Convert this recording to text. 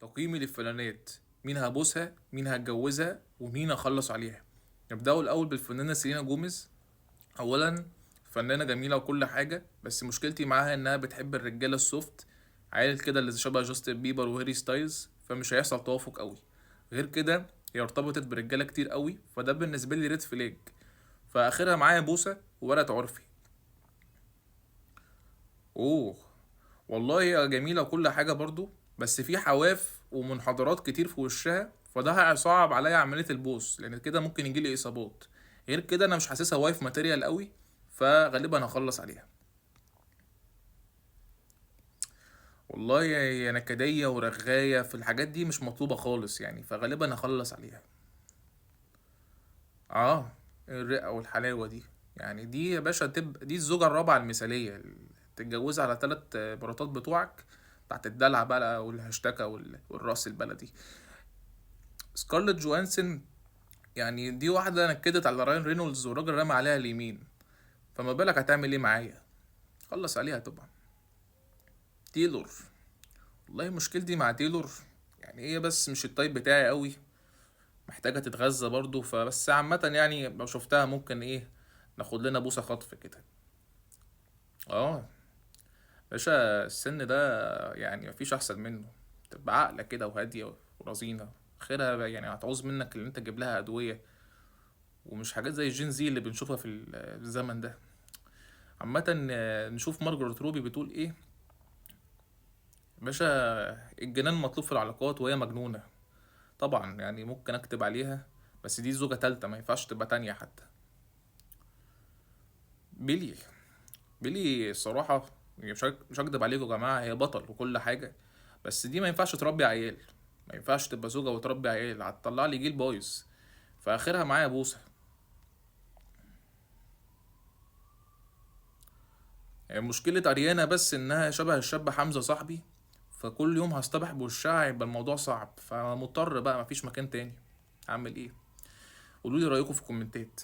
تقييمي للفنانات: مين هبوسها، مين هتجوزها، ومين هخلص عليها. نبدأوا الأول بالفنانة سيلينا جوميز. أولا، فنانة جميلة وكل حاجة، بس مشكلتي معاها إنها بتحب الرجالة السوفت، عيل كده اللي شبه جاستن بيبر وهاري ستايلز، فمش هيحصل توافق قوي. غير كده هي ارتبطت برجالة كتير قوي، فده بالنسبة لي ريد فلاج. فآخرها معايا بوسة وولد عرفي. اوه، والله هي جميلة وكل حاجة برضو، بس في حواف ومنحدرات كتير في وشها، فده هيصعب عليا عملية البوس، لأن كده ممكن يجيلي إصابات. غير كده أنا مش حاسسها وايف ماتيريال قوي، فغالبا هخلص عليها. والله هي نكدية ورغاية في الحاجات دي مش مطلوبة خالص يعني، فغالبا هخلص عليها. اه، الرقة والحلاوة دي، يعني دي يا باشا دي الزوجة الرابعة المثالية اللي تتجوزها على 3 مراتات بتوعك، بتاعت الدلع بقى والهشتكة والرأس البلدي. سكارلت جوانسون، يعني دي واحدة نكدت على راين رينولدز والراجل رمى عليها اليمين، فما بالك هتعمل ايه معايا؟ خلص عليها طبعا. تيلور، والله مشكلتي مع تيلور، يعني هي بس مش التايب بتاعي قوي، محتاجة تتغذى برضو، فبس عامة يعني لو شفتها ممكن ايه، ناخد لنا بوسة خطف كده. اه، باشا السن ده يعني مفيش احسن منه، تبقى عاقلة كده وهادية ورزينة. خيرها بقى يعني هتعوز منك اللي انت تجيب لها ادوية، ومش حاجات زي الجين زي اللي بنشوفها في الزمن ده. عامة نشوف مارجريت روبي بتقول ايه. باشا، الجنان مطلوب في العلاقات وهي مجنونة. طبعا يعني ممكن اكتب عليها، بس دي زوجة تالتة، ما ينفعش تبقى تانية حتى. بيلي، بيلي الصراحة، يعني مش هكدب عليكم يا جماعة، هي بطل وكل حاجة، بس دي ما ينفعش تربي عيال. ما ينفعش تبقى زوجة وتربي عيال، هتطلع لي جيل بايظ. فاخرها معايا بوسة. يعني مشكلة اريانا بس انها شبه الشاب حمزة صاحبي، فكل يوم هصطبح بوشها، هيبقى الموضوع صعب، فمضطر بقى، مفيش مكان تاني. اعمل ايه؟ قولوا لي رايكم في الكومنتات.